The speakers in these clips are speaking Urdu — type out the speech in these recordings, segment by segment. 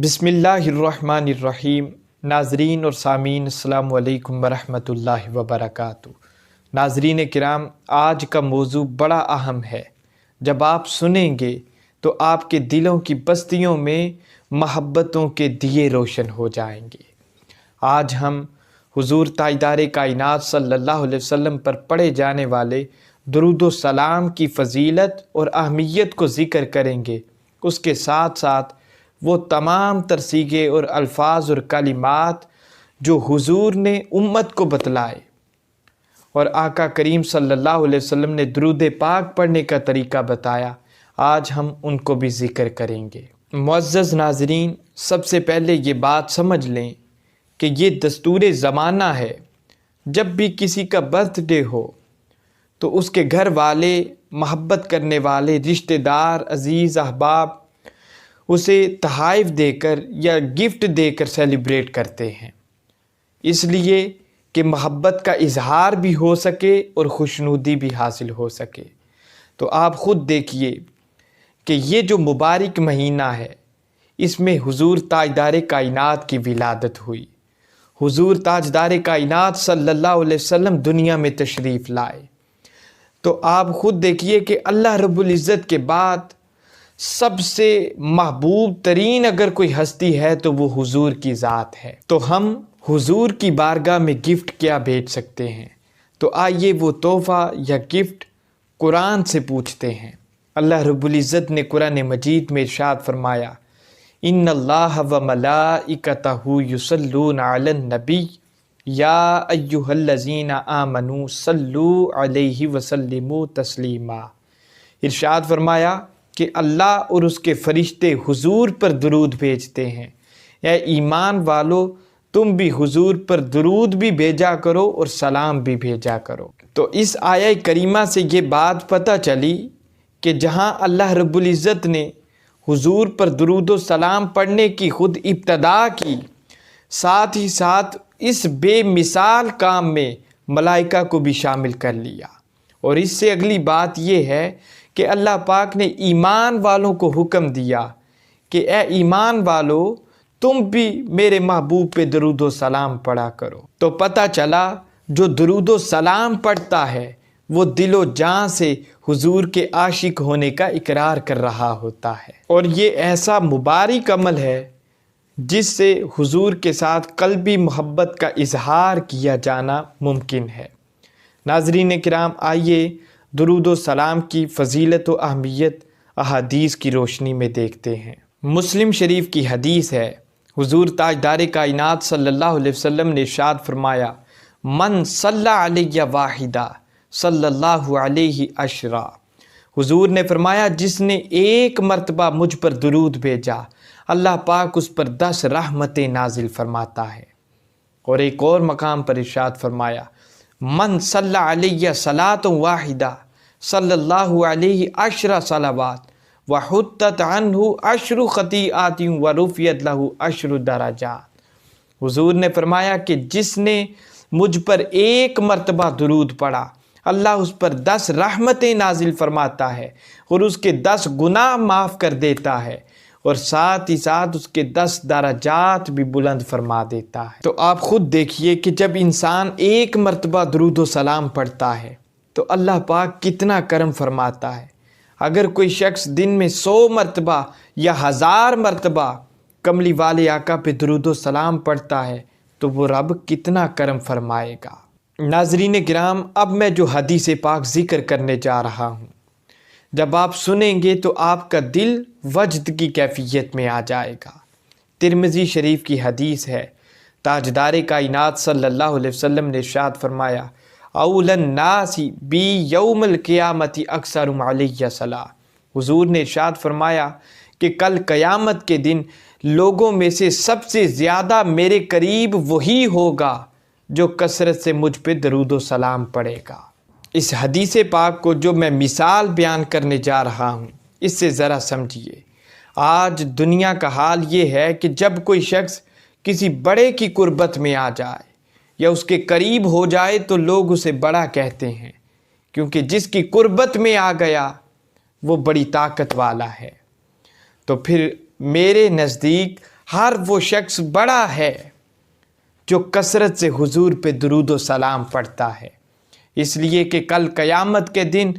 بسم اللہ الرحمن الرحیم۔ ناظرین اور سامعین السلام علیکم ورحمۃ اللہ وبرکاتہ۔ ناظرین کرام، آج کا موضوع بڑا اہم ہے۔ جب آپ سنیں گے تو آپ کے دلوں کی بستیوں میں محبتوں کے دیے روشن ہو جائیں گے۔ آج ہم حضور تاجدار کائنات صلی اللہ علیہ وسلم پر پڑھے جانے والے درود و سلام کی فضیلت اور اہمیت کو ذکر کریں گے۔ اس کے ساتھ ساتھ وہ تمام ترسیغے اور الفاظ اور کلمات جو حضور نے امت کو بتلائے اور آقا کریم صلی اللہ علیہ وسلم نے درود پاک پڑھنے کا طریقہ بتایا، آج ہم ان کو بھی ذکر کریں گے۔ معزز ناظرین، سب سے پہلے یہ بات سمجھ لیں کہ یہ دستور زمانہ ہے، جب بھی کسی کا برتھ ڈے ہو تو اس کے گھر والے، محبت کرنے والے رشتہ دار، عزیز احباب اسے تحائف دے کر یا گفٹ دے کر سیلیبریٹ کرتے ہیں، اس لیے کہ محبت کا اظہار بھی ہو سکے اور خوشنودی بھی حاصل ہو سکے۔ تو آپ خود دیکھیے کہ یہ جو مبارک مہینہ ہے، اس میں حضور تاجدار کائنات کی ولادت ہوئی۔ حضور تاجدار کائنات صلی اللہ علیہ وسلم دنیا میں تشریف لائے۔ تو آپ خود دیکھیے کہ اللہ رب العزت کے بعد سب سے محبوب ترین اگر کوئی ہستی ہے تو وہ حضور کی ذات ہے۔ تو ہم حضور کی بارگاہ میں گفٹ کیا بھیج سکتے ہیں؟ تو آئیے وہ تحفہ یا گفٹ قرآن سے پوچھتے ہیں۔ اللہ رب العزت نے قرآن مجید میں ارشاد فرمایا، ان اللہ و ملائکتہ یصلون علی النبی یا ایھا الذین آمنوا صلوا علیہ وسلموا تسلیما۔ ارشاد فرمایا کہ اللہ اور اس کے فرشتے حضور پر درود بھیجتے ہیں۔ اے ایمان والو، تم بھی حضور پر درود بھی بھیجا کرو اور سلام بھی بھیجا کرو۔ تو اس آیہ کریمہ سے یہ بات پتہ چلی کہ جہاں اللہ رب العزت نے حضور پر درود و سلام پڑھنے کی خود ابتدا کی، ساتھ ہی ساتھ اس بے مثال کام میں ملائکہ کو بھی شامل کر لیا۔ اور اس سے اگلی بات یہ ہے کہ اللہ پاک نے ایمان والوں کو حکم دیا کہ اے ایمان والو، تم بھی میرے محبوب پہ درود و سلام پڑھا کرو۔ تو پتہ چلا جو درود و سلام پڑھتا ہے وہ دل و جان سے حضور کے عاشق ہونے کا اقرار کر رہا ہوتا ہے، اور یہ ایسا مبارک عمل ہے جس سے حضور کے ساتھ قلبی محبت کا اظہار کیا جانا ممکن ہے۔ ناظرین کرام، آئیے درود و سلام کی فضیلت و اہمیت احادیث کی روشنی میں دیکھتے ہیں۔ مسلم شریف کی حدیث ہے، حضور تاجدار کائنات صلی اللہ علیہ وسلم نے ارشاد فرمایا، من صلی علیہ واحدہ صلی اللہ علیہ عشرہ۔ حضور نے فرمایا جس نے ایک مرتبہ مجھ پر درود بھیجا، اللہ پاک اس پر 10 رحمتیں نازل فرماتا ہے۔ اور ایک اور مقام پر ارشاد فرمایا، من صلی علیہ صلاۃ واحدہ صلی اللہ علیہ عشر صلوات وحطت عنہ عشر خطیئات ورفعت لہ عشر درجات۔ حضور نے فرمایا کہ جس نے مجھ پر ایک مرتبہ درود پڑھا، اللہ اس پر 10 رحمتیں نازل فرماتا ہے اور اس کے 10 گناہ معاف کر دیتا ہے، اور ساتھ ہی ساتھ اس کے 10 درجات بھی بلند فرما دیتا ہے۔ تو آپ خود دیکھیے کہ جب انسان ایک مرتبہ درود و سلام پڑھتا ہے تو اللہ پاک کتنا کرم فرماتا ہے۔ اگر کوئی شخص دن میں 100 مرتبہ یا 1000 مرتبہ کملی والے آقا پہ درود و سلام پڑھتا ہے تو وہ رب کتنا کرم فرمائے گا۔ ناظرین کرام، اب میں جو حدیث پاک ذکر کرنے جا رہا ہوں، جب آپ سنیں گے تو آپ کا دل وجد کی کیفیت میں آ جائے گا۔ ترمذی شریف کی حدیث ہے، تاجدار کائنات صلی اللہ علیہ وسلم نے ارشاد فرمایا، اول الناس بی یوم القیامت اکثرهم علیہ صلاۃ۔ حضور نے ارشاد فرمایا کہ کل قیامت کے دن لوگوں میں سے سب سے زیادہ میرے قریب وہی ہوگا جو کثرت سے مجھ پہ درود و سلام پڑھے گا۔ اس حدیث پاک کو جو میں مثال بیان کرنے جا رہا ہوں، اس سے ذرا سمجھیے۔ آج دنیا کا حال یہ ہے کہ جب کوئی شخص کسی بڑے کی قربت میں آ جائے یا اس کے قریب ہو جائے تو لوگ اسے بڑا کہتے ہیں، کیونکہ جس کی قربت میں آ گیا وہ بڑی طاقت والا ہے۔ تو پھر میرے نزدیک ہر وہ شخص بڑا ہے جو کثرت سے حضور پہ درود و سلام پڑھتا ہے، اس لیے کہ کل قیامت کے دن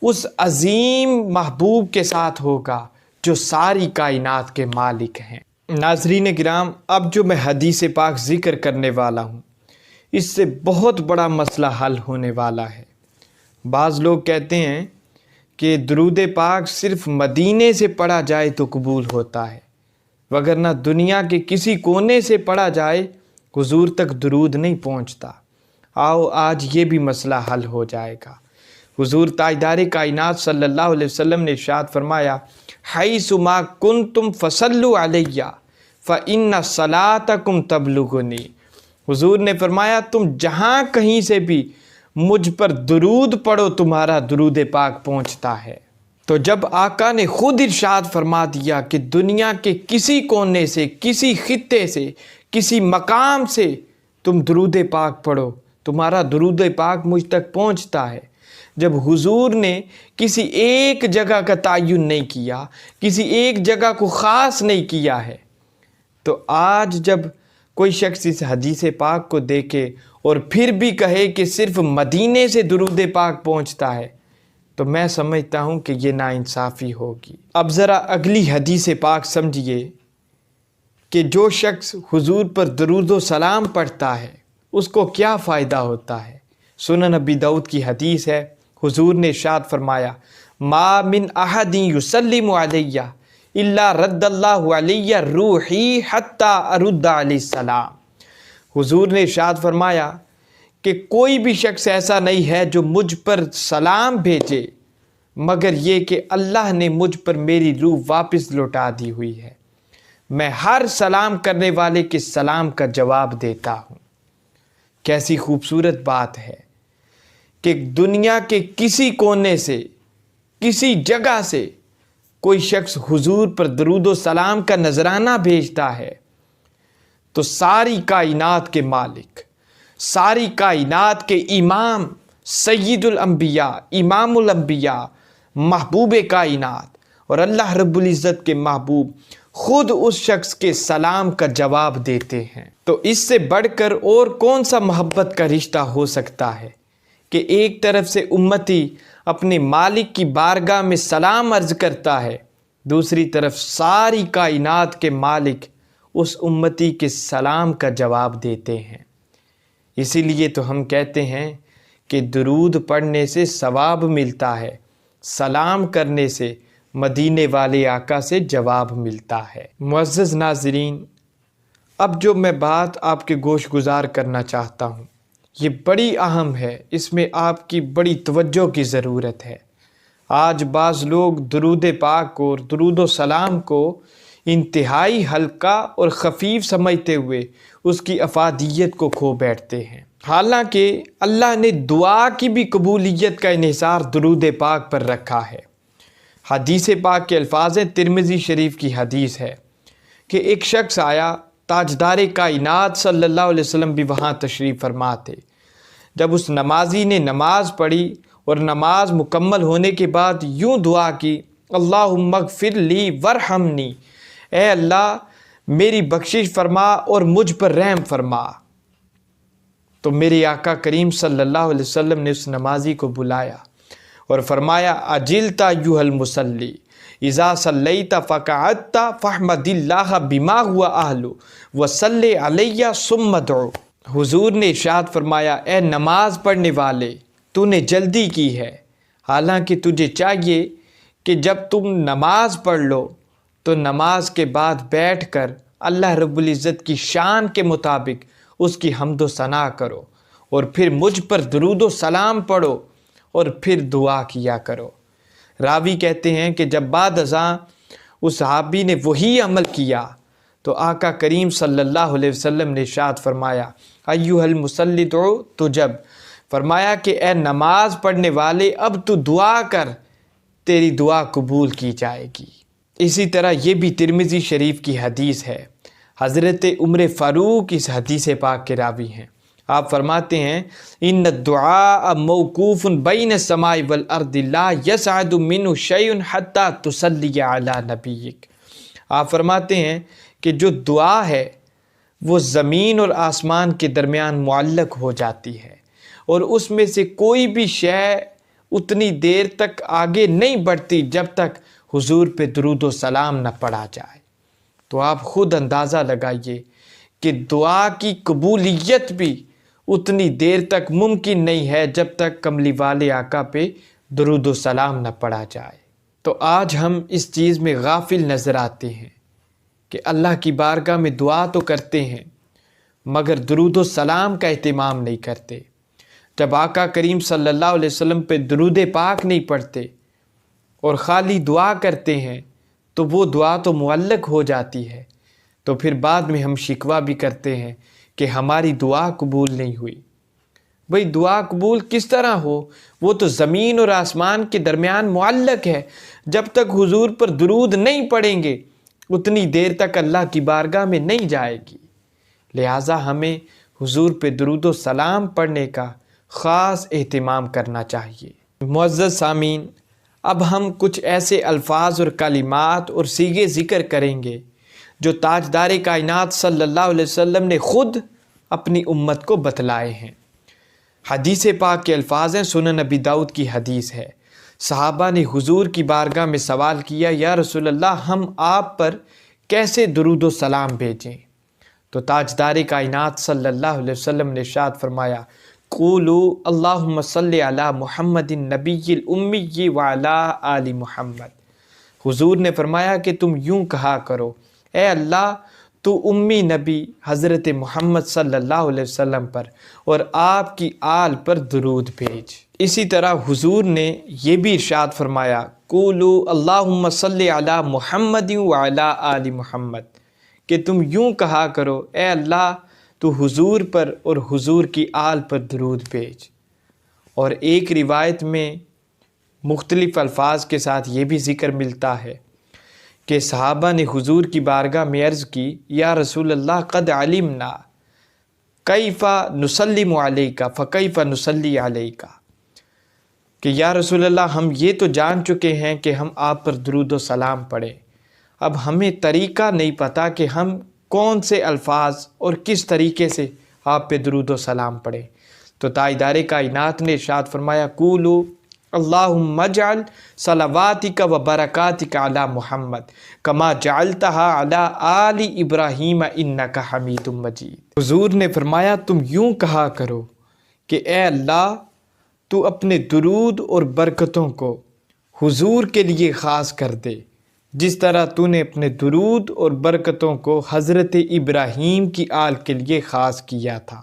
اس عظیم محبوب کے ساتھ ہوگا جو ساری کائنات کے مالک ہیں۔ ناظرین کرام، اب جو میں حدیث پاک ذکر کرنے والا ہوں اس سے بہت بڑا مسئلہ حل ہونے والا ہے۔ بعض لوگ کہتے ہیں کہ درود پاک صرف مدینے سے پڑھا جائے تو قبول ہوتا ہے، وگرنہ دنیا کے کسی کونے سے پڑھا جائے حضور تک درود نہیں پہنچتا۔ آؤ آج یہ بھی مسئلہ حل ہو جائے گا۔ حضور تاجدار کائنات صلی اللہ علیہ وسلم نے ارشاد فرمایا، حیث ما کنتم فصلوا علیہ فإن صلاتکم تبلغنی۔ حضور نے فرمایا تم جہاں کہیں سے بھی مجھ پر درود پڑھو تمہارا درود پاک پہنچتا ہے۔ تو جب آقا نے خود ارشاد فرما دیا کہ دنیا کے کسی کونے سے، کسی خطے سے، کسی مقام سے تم درود پاک پڑھو تمہارا درود پاک مجھ تک پہنچتا ہے، جب حضور نے کسی ایک جگہ کا تعین نہیں کیا، کسی ایک جگہ کو خاص نہیں کیا ہے، تو آج جب کوئی شخص اس حدیث پاک کو دیکھے اور پھر بھی کہے کہ صرف مدینے سے درود پاک پہنچتا ہے تو میں سمجھتا ہوں کہ یہ ناانصافی ہوگی۔ اب ذرا اگلی حدیث پاک سمجھیے کہ جو شخص حضور پر درود و سلام پڑھتا ہے اس کو کیا فائدہ ہوتا ہے۔ سنن نبی داؤد کی حدیث ہے، حضور نے ارشاد فرمایا، ما من احد یسلم علیہ الا رد اللہ علیہ روحی حتی ارد علیہ السلام۔ حضور نے ارشاد فرمایا کہ کوئی بھی شخص ایسا نہیں ہے جو مجھ پر سلام بھیجے مگر یہ کہ اللہ نے مجھ پر میری روح واپس لوٹا دی ہوئی ہے۔ میں ہر سلام کرنے والے کے سلام کا جواب دیتا ہوں۔ کیسی خوبصورت بات ہے کہ دنیا کے کسی کونے سے، کسی جگہ سے کوئی شخص حضور پر درود و سلام کا نذرانہ بھیجتا ہے تو ساری کائنات کے مالک، ساری کائنات کے امام، سید الانبیاء، امام الانبیاء، محبوب کائنات اور اللہ رب العزت کے محبوب خود اس شخص کے سلام کا جواب دیتے ہیں۔ تو اس سے بڑھ کر اور کون سا محبت کا رشتہ ہو سکتا ہے کہ ایک طرف سے امتی اپنے مالک کی بارگاہ میں سلام عرض کرتا ہے، دوسری طرف ساری کائنات کے مالک اس امتی کے سلام کا جواب دیتے ہیں۔ اسی لیے تو ہم کہتے ہیں کہ درود پڑھنے سے ثواب ملتا ہے، سلام کرنے سے مدینے والے آقا سے جواب ملتا ہے۔ معزز ناظرین، اب جو میں بات آپ کے گوش گزار کرنا چاہتا ہوں یہ بڑی اہم ہے، اس میں آپ کی بڑی توجہ کی ضرورت ہے۔ آج بعض لوگ درود پاک اور درود و سلام کو انتہائی ہلکا اور خفیف سمجھتے ہوئے اس کی افادیت کو کھو بیٹھتے ہیں، حالانکہ اللہ نے دعا کی بھی قبولیت کا انحصار درود پاک پر رکھا ہے۔ حدیث پاک کے الفاظ ہیں، ترمذی شریف کی حدیث ہے کہ ایک شخص آیا، تاجدار کائنات صلی اللہ علیہ وسلم بھی وہاں تشریف فرما تھے۔ جب اس نمازی نے نماز پڑھی اور نماز مکمل ہونے کے بعد یوں دعا کی، اللہم اغفر لی ورحمنی، اے اللہ میری بخشش فرما اور مجھ پر رحم فرما، تو میرے آقا کریم صلی اللہ علیہ وسلم نے اس نمازی کو بلایا اور فرمایا، اجلت ایھا المصلی اذا صلیت فقعدت فاحمد اللہ بما هو اہل وصلی علیہ ثم ادعو۔ حضور نے ارشاد فرمایا، اے نماز پڑھنے والے، تو نے جلدی کی ہے، حالانکہ تجھے چاہیے کہ جب تم نماز پڑھ لو تو نماز کے بعد بیٹھ کر اللہ رب العزت کی شان کے مطابق اس کی حمد و ثنا کرو اور پھر مجھ پر درود و سلام پڑھو اور پھر دعا کیا کرو۔ راوی کہتے ہیں کہ جب بعد ازاں اس صحابی نے وہی عمل کیا تو آقا کریم صلی اللہ علیہ وسلم نے ارشاد فرمایا، ایھا المصلی ادعو، تو جب فرمایا کہ اے نماز پڑھنے والے اب تو دعا کر، تیری دعا قبول کی جائے گی۔ اسی طرح یہ بھی ترمذی شریف کی حدیث ہے، حضرت عمر فاروق اس حدیث پاک کے راوی ہیں۔ آپ فرماتے ہیں، ان الدعاء موقوف بین السماء والارض لا یصعد منہ شیء حتی تصلی علی نبیک۔ آپ فرماتے ہیں کہ جو دعا ہے وہ زمین اور آسمان کے درمیان معلق ہو جاتی ہے، اور اس میں سے کوئی بھی شے اتنی دیر تک آگے نہیں بڑھتی جب تک حضور پہ درود و سلام نہ پڑھا جائے۔ تو آپ خود اندازہ لگائیے کہ دعا کی قبولیت بھی اتنی دیر تک ممکن نہیں ہے جب تک کملی والے آقا پہ درود و سلام نہ پڑھا جائے۔ تو آج ہم اس چیز میں غافل نظر آتے ہیں کہ اللہ کی بارگاہ میں دعا تو کرتے ہیں مگر درود و سلام کا اہتمام نہیں کرتے۔ جب آقا کریم صلی اللہ علیہ وسلم پہ درود پاک نہیں پڑھتے اور خالی دعا کرتے ہیں تو وہ دعا تو معلق ہو جاتی ہے، تو پھر بعد میں ہم شکوہ بھی کرتے ہیں کہ ہماری دعا قبول نہیں ہوئی۔ بھئی دعا قبول کس طرح ہو؟ وہ تو زمین اور آسمان کے درمیان معلق ہے۔ جب تک حضور پر درود نہیں پڑھیں گے اتنی دیر تک اللہ کی بارگاہ میں نہیں جائے گی۔ لہٰذا ہمیں حضور پہ درود و سلام پڑھنے کا خاص اہتمام کرنا چاہیے۔ معزز سامعین، اب ہم کچھ ایسے الفاظ اور کلمات اور صیغے ذکر کریں گے جو تاجدار کائنات صلی اللہ علیہ وسلم نے خود اپنی امت کو بتلائے ہیں۔ حدیث پاک کے الفاظ ہیں، سنن نبی داؤد کی حدیث ہے۔ صحابہ نے حضور کی بارگاہ میں سوال کیا، یا رسول اللہ ہم آپ پر کیسے درود و سلام بھیجیں؟ تو تاجدار کائنات صلی اللہ علیہ وسلم نے ارشاد فرمایا، قولوا اللہم صلی علی محمد النبی الامی وعلی آل محمد۔ حضور نے فرمایا کہ تم یوں کہا کرو، اے اللہ تو امی نبی حضرت محمد صلی اللہ علیہ وسلم پر اور آپ کی آل پر درود بھیج۔ اسی طرح حضور نے یہ بھی ارشاد فرمایا، قولوا اللہم صلی علی محمد وعلی آل محمد، کہ تم یوں کہا کرو، اے اللہ تو حضور پر اور حضور کی آل پر درود بھیج۔ اور ایک روایت میں مختلف الفاظ کے ساتھ یہ بھی ذکر ملتا ہے کہ صحابہ نے حضور کی بارگاہ میں عرض کی، یا رسول اللہ قد علمنا کیف نسلم علیک فکیف نصلی علیک، کہ یا رسول اللہ ہم یہ تو جان چکے ہیں کہ ہم آپ پر درود و سلام پڑھیں، اب ہمیں طریقہ نہیں پتہ کہ ہم کون سے الفاظ اور کس طریقے سے آپ پہ درود و سلام پڑھیں۔ تو تاجدار کائنات نے ارشاد فرمایا، قولوا اللہم اجعل صلواتک و برکاتک علی محمد کما جعلتها علی آل ابراہیم انک حمید مجید۔ حضور نے فرمایا تم یوں کہا کرو کہ اے اللہ تو اپنے درود اور برکتوں کو حضور کے لیے خاص کر دے، جس طرح تو نے اپنے درود اور برکتوں کو حضرت ابراہیم کی آل کے لیے خاص کیا تھا،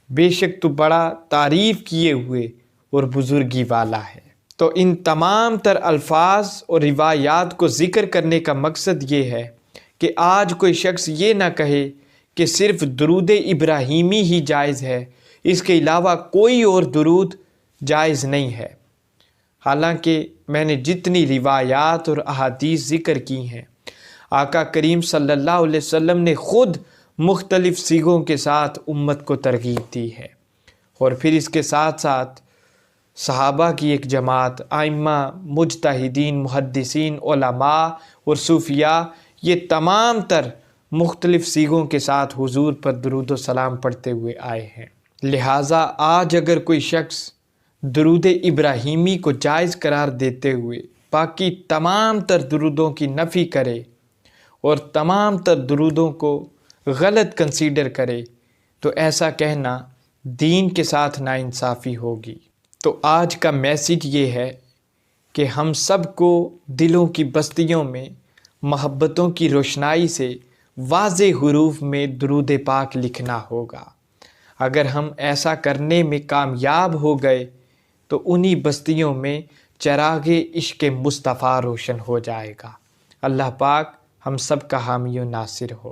بے شک تو بڑا تعریف کیے ہوئے اور بزرگی والا ہے۔ تو ان تمام تر الفاظ اور روایات کو ذکر کرنے کا مقصد یہ ہے کہ آج کوئی شخص یہ نہ کہے کہ صرف درود ابراہیمی ہی جائز ہے، اس کے علاوہ کوئی اور درود جائز نہیں ہے۔ حالانکہ میں نے جتنی روایات اور احادیث ذکر کی ہیں، آقا کریم صلی اللہ علیہ وسلم نے خود مختلف صیغوں کے ساتھ امت کو ترغیب دی ہے، اور پھر اس کے ساتھ ساتھ صحابہ کی ایک جماعت، ائمہ، مجتہدین، محدثین، علماء اور صوفیاء، یہ تمام تر مختلف صیغوں کے ساتھ حضور پر درود و سلام پڑھتے ہوئے آئے ہیں۔ لہٰذا آج اگر کوئی شخص درود ابراہیمی کو جائز قرار دیتے ہوئے باقی تمام تر درودوں کی نفی کرے اور تمام تر درودوں کو غلط کنسیڈر کرے تو ایسا کہنا دین کے ساتھ ناانصافی ہوگی۔ تو آج کا میسیج یہ ہے کہ ہم سب کو دلوں کی بستیوں میں محبتوں کی روشنائی سے واضح حروف میں درود پاک لکھنا ہوگا۔ اگر ہم ایسا کرنے میں کامیاب ہو گئے تو انہی بستیوں میں چراغ عشق مصطفیٰ روشن ہو جائے گا۔ اللہ پاک ہم سب کا حامی و ناصر ہو۔